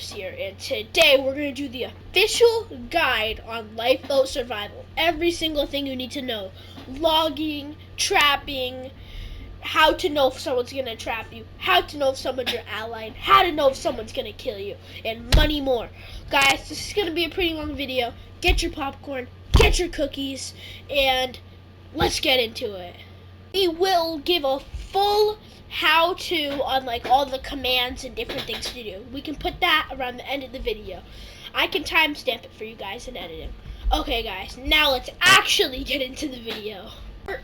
WorrellGamers here, and today we're going to do the official guide on lifeboat survival. Every single thing you need to know. Logging, trapping, how to know if someone's going to trap you, how to know if someone's your ally, and how to know if someone's going to kill you, and many more. Guys, this is going to be a pretty long video. Get your popcorn, get your cookies, and let's get into it. We will give a full how-to on like all the commands and different things to do. We can put that around the end of the video. I can timestamp it for you guys in editing. Okay guys, now let's actually get into the video.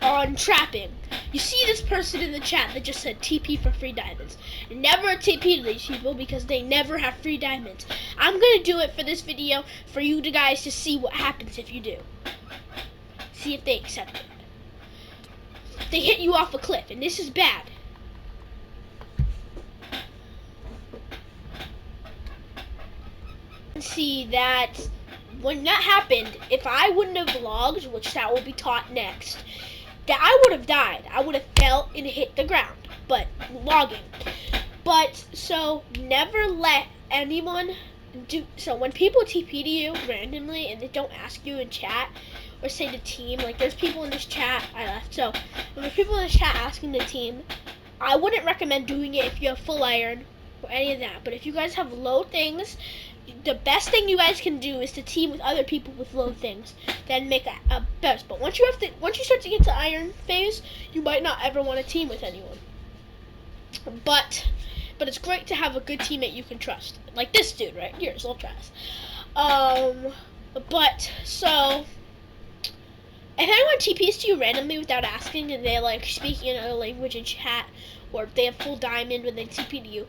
On trapping. You see this person in the chat that just said TP for free diamonds. Never TP to these people because they never have free diamonds. I'm gonna do it for this video for you guys to see what happens if you do. See if they accept it. They hit you off a cliff, and this is bad. See that when that happened, if I wouldn't have logged, which that will be taught next, that I would have died. I would have fell and hit the ground, but logging. But so never let anyone do. So when people TP to you randomly and they don't ask you in chat or say the team, like there's people in this chat I left. So when there's people in this chat asking the team, I wouldn't recommend doing it if you have full iron or any of that. But if you guys have low things, the best thing you guys can do is to team with other people with low things, then make a best. But once you start to get to iron phase, you might not ever want to team with anyone. But it's great to have a good teammate you can trust, like this dude right here, Zoltraz. But so if anyone TPs to you randomly without asking, and they're like speaking another language in chat, or if they have full diamond when they TP to you,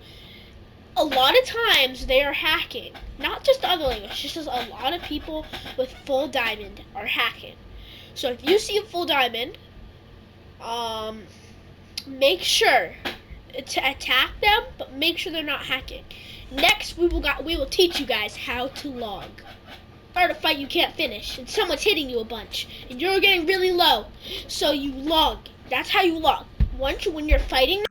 a lot of times they are hacking. Not just the other language, just a lot of people with full diamond are hacking. So if you see a full diamond, make sure to attack them, but make sure they're not hacking. Next, we will teach you guys how to log. Start a fight you can't finish, and someone's hitting you a bunch, and you're getting really low, so you log. That's how you log. When you're fighting,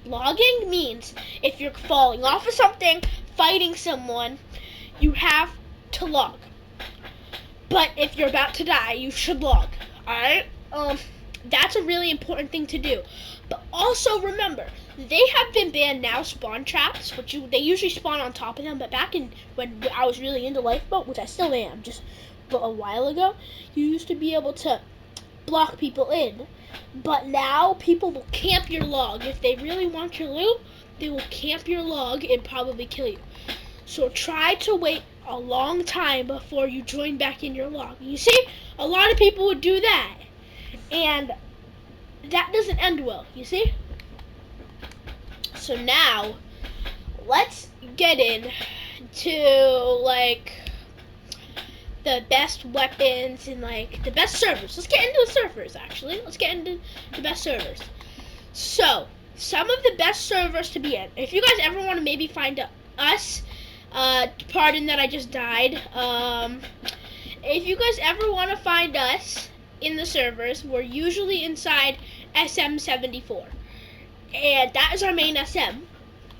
logging means if you're falling off of something, fighting someone, you have to log. But if you're about to die, you should log. Alright? That's a really important thing to do. But also remember, they have been banned now, spawn traps, which they usually spawn on top of them, but back in when I was really into LifeBoat, which I still am, just a while ago, you used to be able to block people in. But now people will camp your log. If they really want your loot, they will camp your log and probably kill you. So try to wait a long time before you join back in your log. You see, a lot of people would do that, and that doesn't end well, you see? So now, let's get into like the best weapons and like the best servers. Let's get into the servers actually. Let's get into the best servers. So, some of the best servers to be in. If you guys ever want to maybe find us, pardon that I just died. If you guys ever want to find us in the servers, we're usually inside SM74. And that is our main SM.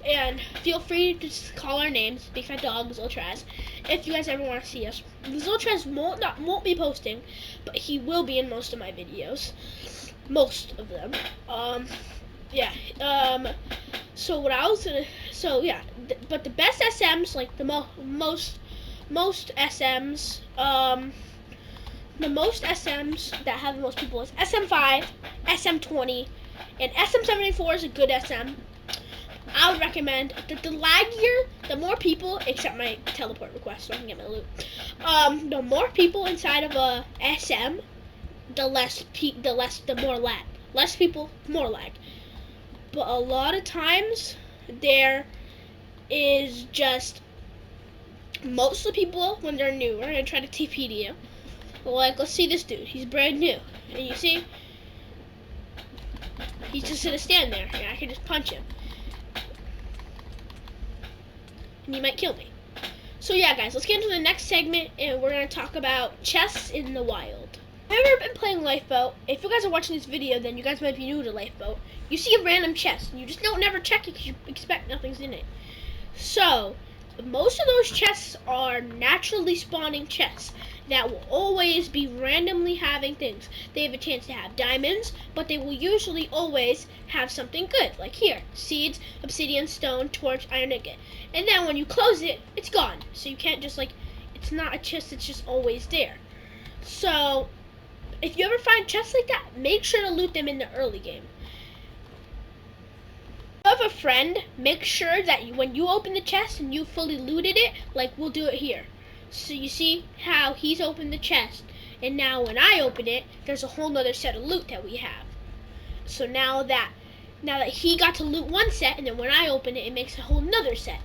And feel free to just call our names, Big Fat Dog, Zoltraz, if you guys ever want to see us. Zoltraz won't be posting, but he will be in most of my videos. Most of them. Yeah. So what I was gonna, so yeah, but the best SMs, like the most SMs, the most SMs that have the most people is SM5, SM20, and SM74 is a good SM. I would recommend that the laggier, the more people, except my teleport request so I can get my loot. The more people inside of a SM, the more lag. Less people, more lag. But a lot of times there is just most of the people when they're new are gonna try to TP to you. Like, let's see this dude. He's brand new, and you see, he's just gonna stand there, and I can just punch him. And he might kill me. So yeah, guys, let's get into the next segment, and we're gonna talk about chests in the wild. Have you ever been playing Lifeboat? If you guys are watching this video, then you guys might be new to Lifeboat. You see a random chest, and you just don't never check it because you expect nothing's in it. So, most of those chests are naturally spawning chests that will always be randomly having things. They have a chance to have diamonds, but they will usually always have something good, like here, seeds, obsidian, stone, torch, iron ingot. And then when you close it, it's gone. So you can't just it's not a chest that's just always there. So, if you ever find chests like that, make sure to loot them in the early game. If you have a friend, make sure that when you open the chest and you fully looted it, like we'll do it here. So you see how he's opened the chest, and now when I open it, there's a whole nother set of loot that we have. So now that he got to loot one set, and then when I open it, it makes a whole nother set.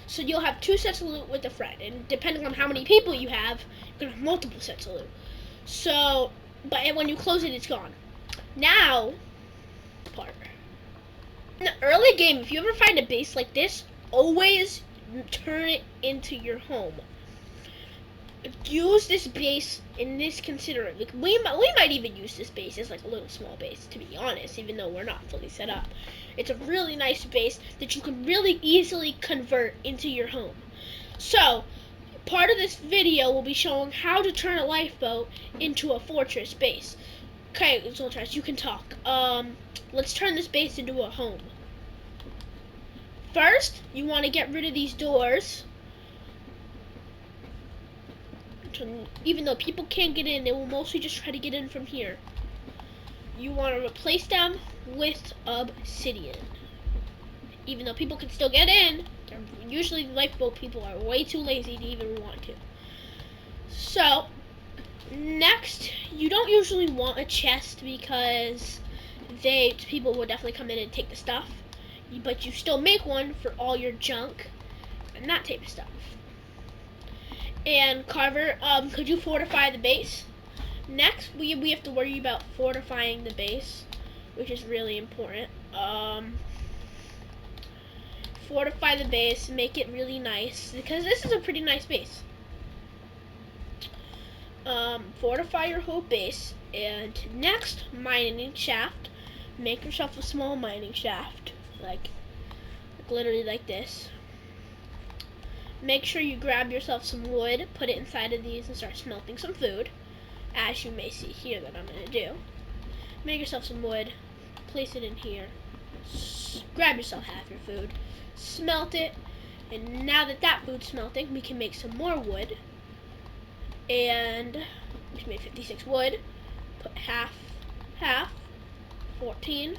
So you'll have 2 sets of loot with a friend, and depending on how many people you have, you're gonna have multiple sets of loot. So, but when you close it, it's gone. Now, part. In the early game, if you ever find a base like this, always turn it into your home. Use this base in this considerate. Like we might even use this base as like a little small base, to be honest, even though we're not fully set up. It's a really nice base that you can really easily convert into your home. So, part of this video will be showing how to turn a lifeboat into a fortress base. Okay, Zoltras, you can talk. Let's turn this base into a home. First, you want to get rid of these doors. Even though people can't get in, they will mostly just try to get in from here. You want to replace them with obsidian. Even though people can still get in, usually lifeboat people are way too lazy to even want to. So, next, you don't usually want a chest because people will definitely come in and take the stuff. But you still make one for all your junk and that type of stuff. And Carver, could you fortify the base? Next, we have to worry about fortifying the base, which is really important. Fortify the base, make it really nice, because this is a pretty nice base. Fortify your whole base, and next, mining shaft. Make yourself a small mining shaft, like literally like this. Make sure you grab yourself some wood, put it inside of these, and start smelting some food, as you may see here that I'm going to do. Make yourself some wood, place it in here, grab yourself half your food, smelt it, and now that food's smelting, we can make some more wood. And we made 56 wood, put half, 14,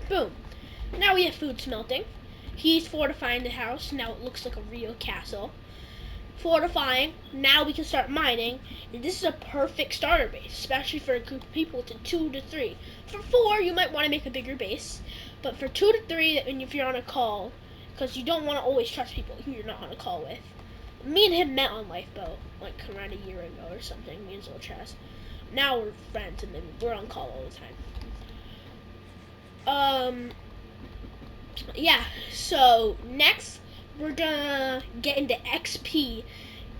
boom. Now we have food smelting. He's fortifying the house. Now it looks like a real castle. Fortifying. Now we can start mining. And this is a perfect starter base, especially for a group of people to 2 to 3. For 4, you might want to make a bigger base. But for 2 to 3, and if you're on a call, because you don't want to always trust people who you're not on a call with. Me and him met on Lifeboat, like around a year ago or something, me and Zoltras. Now we're friends, and then we're on call all the time. Yeah, so next we're gonna get into XP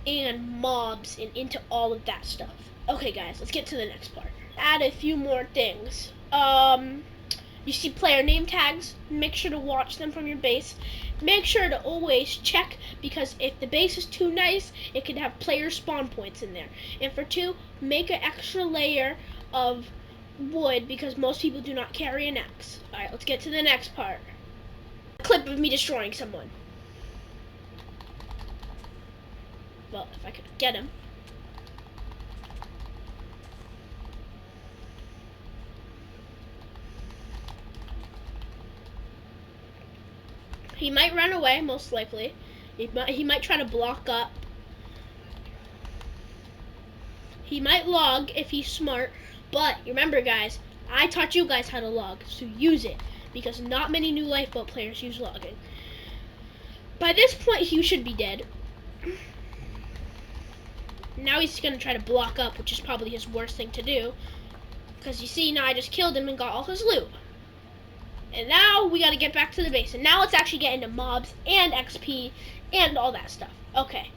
and mobs and into all of that stuff. Okay guys, let's get to the next part. Add a few more things. You see player name tags, make sure to watch them from your base. Make sure to always check, because if the base is too nice, it could have player spawn points in there. And for 2, make an extra layer of wood, because most people do not carry an axe. Alright, let's get to the next part. A clip of me destroying someone. Well, if I could get him. He might run away, most likely. He might try to block up. He might log if he's smart. But remember guys, I taught you guys how to log, so use it. Because not many new Lifeboat players use logging. By this point, he should be dead. Now he's going to try to block up, which is probably his worst thing to do. Because you see, now I just killed him and got all his loot. And now we got to get back to the base. And now let's actually get into mobs and XP and all that stuff. Okay.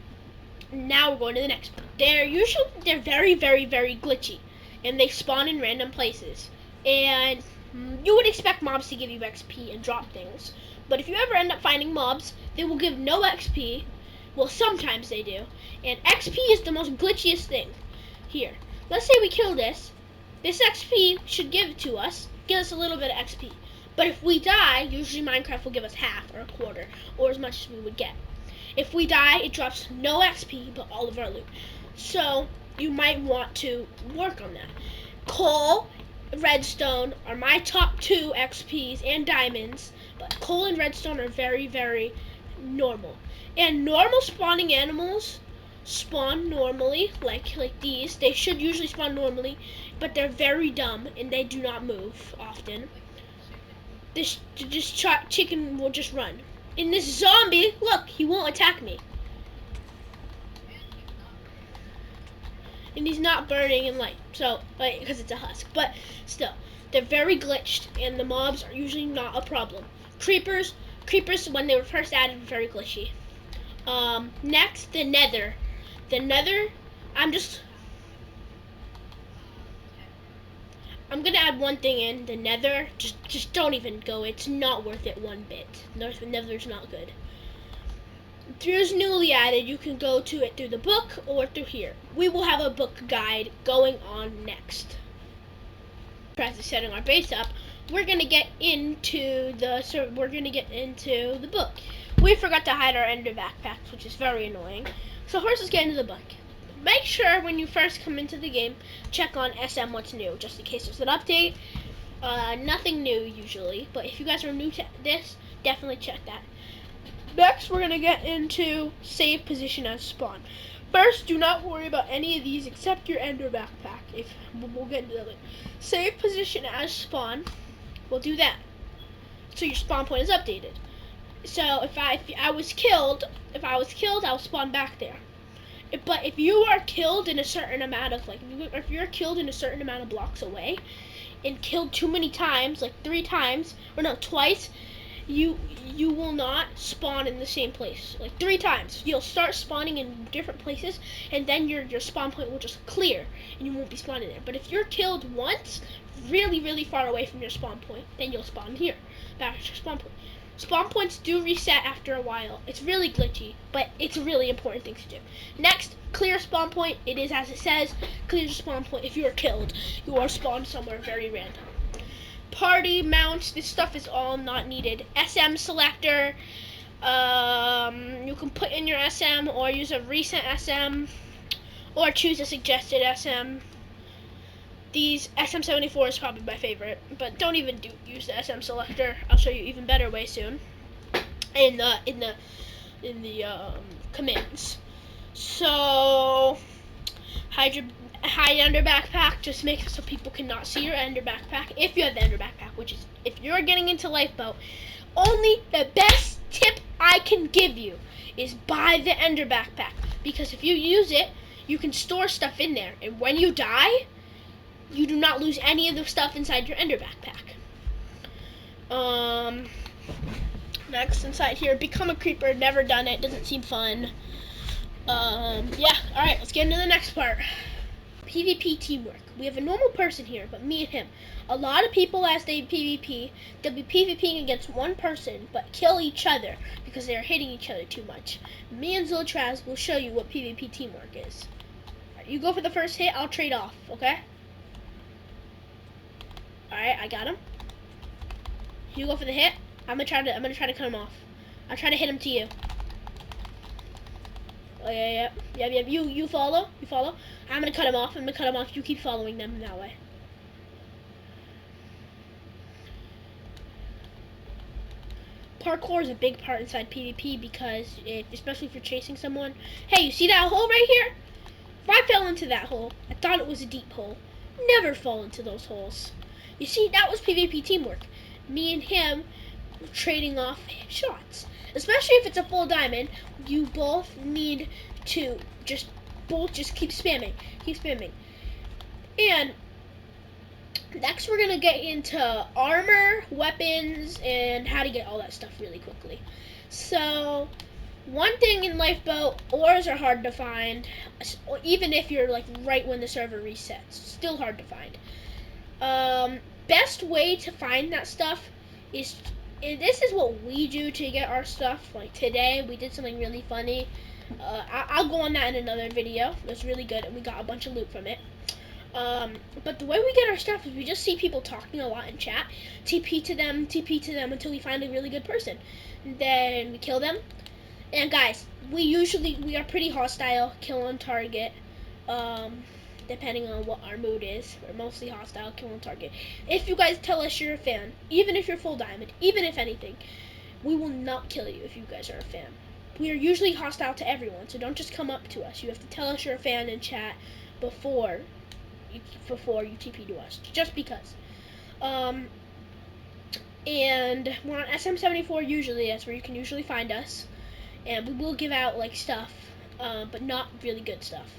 Now we're going to the next part. They're very, very, very glitchy, and they spawn in random places. And you would expect mobs to give you XP and drop things, but if you ever end up finding mobs, they will give no XP. Well, sometimes they do. And XP is the most glitchiest thing. Here, let's say we kill this. This XP should give us a little bit of XP. But if we die, usually Minecraft will give us half or a quarter, or as much as we would get. If we die, it drops no XP, but all of our loot. So, you might want to work on that. Coal, redstone are my top 2 XPs, and diamonds. But coal and redstone are very, very normal. And normal spawning animals spawn normally, like these. They should usually spawn normally, but they're very dumb, and they do not move often. This chicken will just run. And this zombie, look, he won't attack me. And he's not burning in light, so, like, because it's a husk. But still, they're very glitched, and the mobs are usually not a problem. Creepers, when they were first added, were very glitchy. Next, the nether. The nether, I'm gonna add one thing in. The nether, just don't even go. It's not worth it one bit. The nether's not good. If yours newly added, you can go to it through the book or through here. We will have a book guide going on next. After setting our base up, we're gonna get into the book. We forgot to hide our ender backpacks, which is very annoying. So first, let's get into the book. Make sure when you first come into the game, check on SM what's new, just in case there's an update. Nothing new usually, but if you guys are new to this, definitely check that. Next, we're gonna get into save position as spawn. First, do not worry about any of these except your ender backpack. We'll get into that later. Save position as spawn. We'll do that, so your spawn point is updated. So if I was killed, I'll spawn back there. But if you are killed in a certain amount of if you're killed in a certain amount of blocks away, and killed too many times, like 3 times, or no, twice, you will not spawn in the same place. Like 3 times, you'll start spawning in different places, and then your spawn point will just clear, and you won't be spawning there. But if you're killed once, really, really far away from your spawn point, then you'll spawn here, back at your spawn point. Spawn points do reset after a while. It's really glitchy, but it's a really important thing to do. Next, clear spawn point. It is as it says, clear spawn point. If you are killed, you are spawned somewhere very random. Party mounts. This stuff is all not needed. SM selector. You can put in your SM or use a recent SM or choose a suggested SM. These SM74 is probably my favorite, but don't even use the SM selector. I'll show you even better way soon in the commands. So hide ender backpack. Just make it so people cannot see your ender backpack if you have the ender backpack. Which is, if you're getting into LifeBoat, only the best tip I can give you is buy the ender backpack, because if you use it, you can store stuff in there, and when you die, you do not lose any of the stuff inside your ender backpack. Next, inside here, become a creeper. Never done it. Doesn't seem fun. Yeah. All right. Let's get into the next part. PvP teamwork. We have a normal person here, but me and him. A lot of people, as they PvP, they'll be PvPing against one person, but kill each other because they're hitting each other too much. Me and Ziltraz will show you what PvP teamwork is. Right, you go for the first hit. I'll trade off. Okay. Alright, I got him. You go for the hit. I'm gonna try to cut him off. I'll try to hit him to you. Oh yeah. You follow. I'm gonna cut him off. You keep following them that way. Parkour is a big part inside PvP because, especially if you're chasing someone. Hey, you see that hole right here? If I fell into that hole, I thought it was a deep hole. Never fall into those holes. You see, that was PvP teamwork. Me and him were trading off shots. Especially if it's a full diamond, you both need to just keep spamming. And next we're gonna get into armor, weapons, and how to get all that stuff really quickly. So One thing in Lifeboat, ores are hard to find, even if you're like right when the server resets. Still hard to find. Best way to find that stuff is, this is what we do to get our stuff. Like today, we did something really funny. I'll go on that in another video. It was really good, and we got a bunch of loot from it. But the way we get our stuff is we just see people talking a lot in chat, TP to them until we find a really good person. And then we kill them. And guys, we are pretty hostile, kill on target. Depending on what our mood is. We're mostly hostile, kill on target. If you guys tell us you're a fan, even if you're full diamond, even if anything, we will not kill you if you guys are a fan. We are usually hostile to everyone, so don't just come up to us. You have to tell us you're a fan in chat before you TP to us, just because. And we're on SM74 usually. That's where you can usually find us. And we will give out like stuff, but not really good stuff.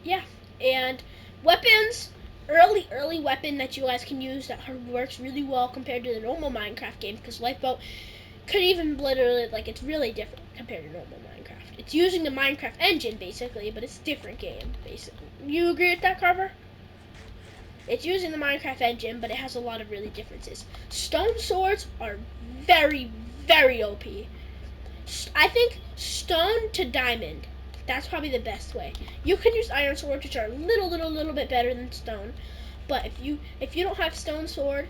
Yeah, and weapons, early weapon that you guys can use that works really well compared to the normal Minecraft game, because Lifeboat could even literally, like, it's really different compared to normal Minecraft. It's using the Minecraft engine basically, but it's a different game basically. You agree with that, Carver? It's using the Minecraft engine, but it has a lot of really differences. Stone swords are very, very OP. I think stone to diamond, that's probably the best way. You can use iron swords, which are a little bit better than stone. But if you don't have stone sword,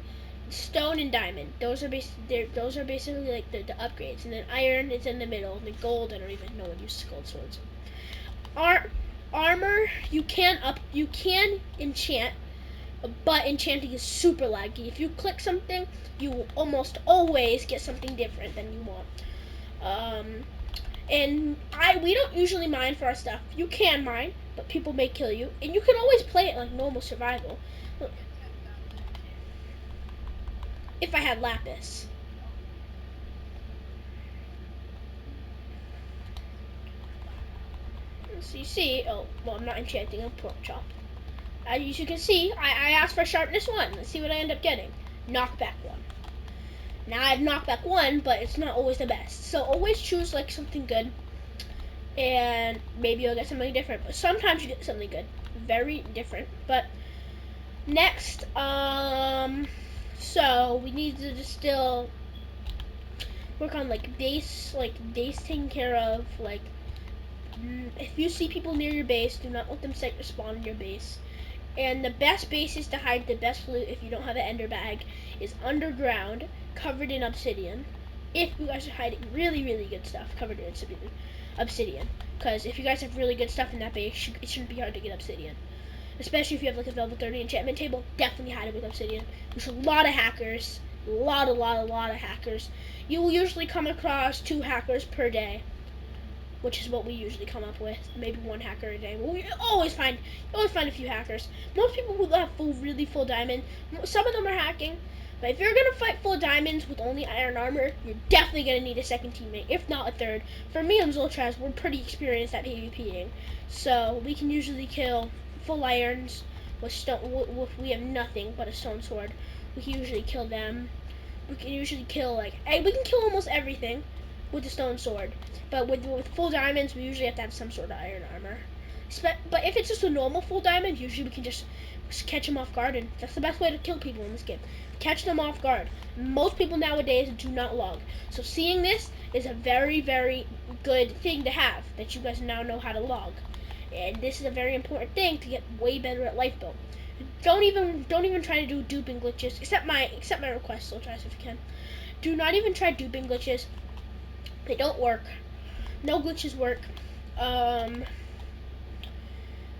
stone and diamond, those are basically like the upgrades. And then iron is in the middle. And then gold, I don't even know what uses gold swords. Armor, you can enchant, but enchanting is super laggy. If you click something, you will almost always get something different than you want. And we don't usually mine for our stuff. You can mine, but people may kill you. And you can always play it like normal survival. Look. If I had lapis. So you see, oh, well, I'm not enchanting a pork chop. As you can see, I asked for sharpness 1. Let's see what I end up getting. Knockback 1. Now I have knockback 1, but it's not always the best. So always choose like something good, and maybe you'll get something different. But sometimes you get something good, very different. But next, so we need to just still work on like base taken care of. Like, if you see people near your base, do not let them set your spawn in your base. And the best bases to hide the best loot, if you don't have an ender bag, is underground, covered in obsidian. If you guys are hiding really good stuff, covered in obsidian. Because if you guys have really good stuff in that base, it shouldn't be hard to get obsidian. Especially if you have like a level 30 enchantment table, definitely hide it with obsidian. There's a lot of hackers, a lot of hackers. You will usually come across 2 hackers per day, which is what we usually come up with. Maybe 1 hacker a day. We always find a few hackers. Most people who have really full diamond, some of them are hacking. But if you're gonna fight full diamonds with only iron armor, you're definitely gonna need a second teammate, if not a third. For me and Zoltraz, we're pretty experienced at PvPing, so we can usually kill full irons with stone. We have nothing but a stone sword. We can usually kill them. We can usually kill we can kill almost everything with the stone sword. But with full diamonds, we usually have to have some sort of iron armor. But if it's just a normal full diamond, usually we can just catch them off guard, and that's the best way to kill people in this game. Catch them off guard. Most people nowadays do not log. So seeing this is a very good thing to have, that you guys now know how to log. And this is a very important thing to get way better at Lifeboat. Don't even try to do duping glitches. Accept my request, so try if you can. Do not even try duping glitches. They don't work. No glitches work.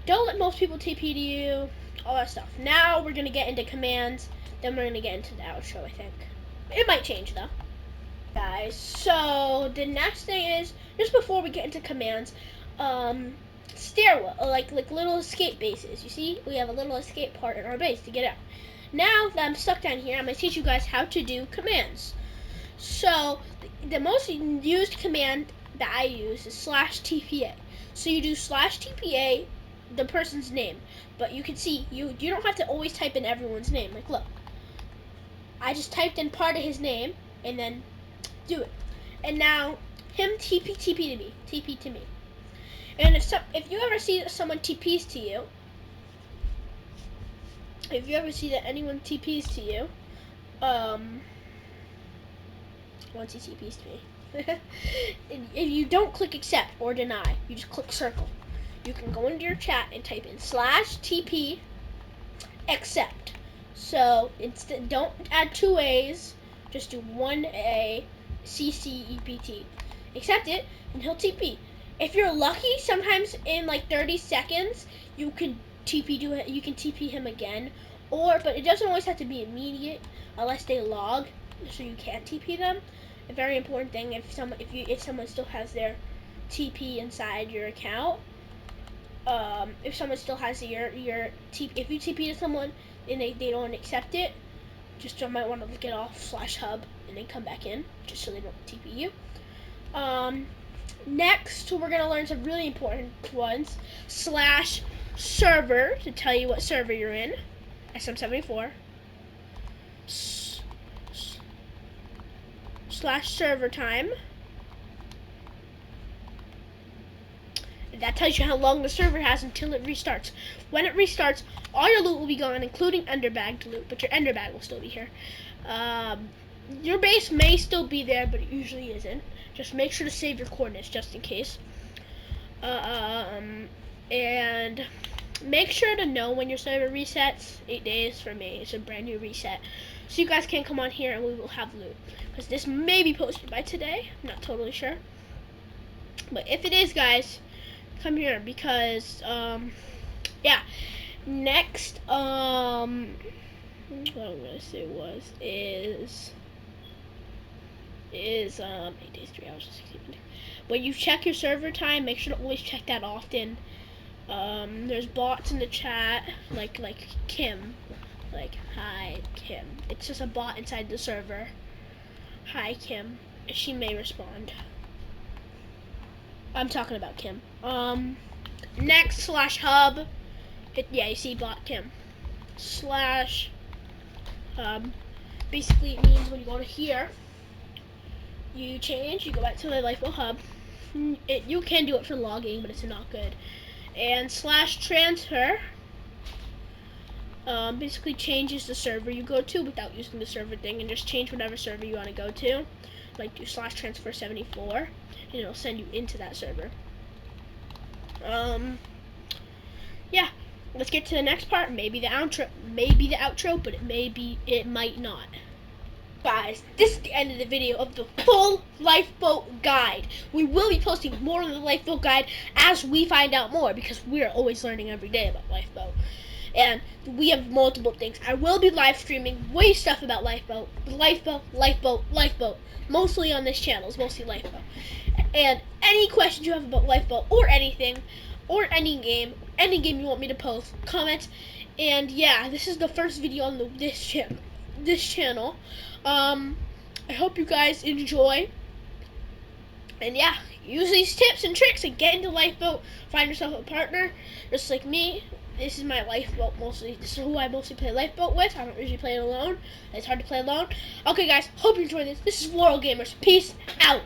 Don't let most people TP to you. All that stuff. Now we're gonna get into commands. Then we're gonna get into the outro, I think. It might change though. Guys, so the next thing is, just before we get into commands, stairwell, like little escape bases. You see, we have a little escape part in our base to get out. Now that I'm stuck down here, I'm gonna teach you guys how to do commands. So the most used command that I use is /TPA. So you do /TPA, the person's name, but you can see you don't have to always type in everyone's name. Like, look, I just typed in part of his name and then do it. and now him TP to me, TP to me. And if you ever see that someone TPs to you, if you ever see that anyone TPs to you, once he TPs to me, if you don't click accept or deny, you just click circle. You can go into your chat and type in /TP accept. So instead, don't add 2 A's, just do 1 A CCEPT. Accept it, and he'll TP. If you're lucky, sometimes in like 30 seconds, you can TP him again, but it doesn't always have to be immediate unless they log, so you can't TP them. A very important thing, if someone still has their TP inside your account, if someone still has your TP, if you TP to someone and they don't accept it, just might want to get off /hub and then come back in, just so they don't TP you. Next, we're gonna learn some really important ones. /server to tell you what server you're in. SM74. /server time. That tells you how long the server has until it restarts. When it restarts, all your loot will be gone, including underbagged loot, but your underbag will still be here. Your base may still be there, but it usually isn't. Just make sure to save your coordinates just in case. And make sure to know when your server resets. 8 days for me. It's a brand new reset. So you guys can come on here and we will have loot. Because this may be posted by today. I'm not totally sure. But if it is, guys, come here because, yeah. Next, what I'm gonna say is 8 days, 3 hours, 16 minutes. When you check your server time, make sure to always check that often. There's bots in the chat, like Kim, like hi Kim. It's just a bot inside the server. Hi Kim, she may respond. I'm talking about Kim. Next /hub. Yeah, you see bot Kim. /hub. Basically, it means when you go to here, you go back to the LifeBoat hub. You can do it for logging, but it's not good. And /transfer. Basically changes the server you go to without using the server thing, and just change whatever server you want to go to. Like do /transfer74, and it'll send you into that server. Yeah, let's get to the next part. Maybe the outro, but it might not. Guys, this is the end of the video of the full LifeBoat guide. We will be posting more on the LifeBoat guide as we find out more, because we are always learning every day about LifeBoat. And we have multiple things. I will be live streaming way stuff about LifeBoat. Mostly on this channel, it's mostly LifeBoat. And any questions you have about LifeBoat or anything, or any game you want me to post, comment. And yeah, this is the first video on this channel. I hope you guys enjoy. And yeah, use these tips and tricks and get into LifeBoat. Find yourself a partner, just like me. This is my LifeBoat mostly. This is who I mostly play LifeBoat with. I don't usually play it alone. It's hard to play alone. Okay, guys, hope you enjoyed this. This is WorrellGamers. Peace out.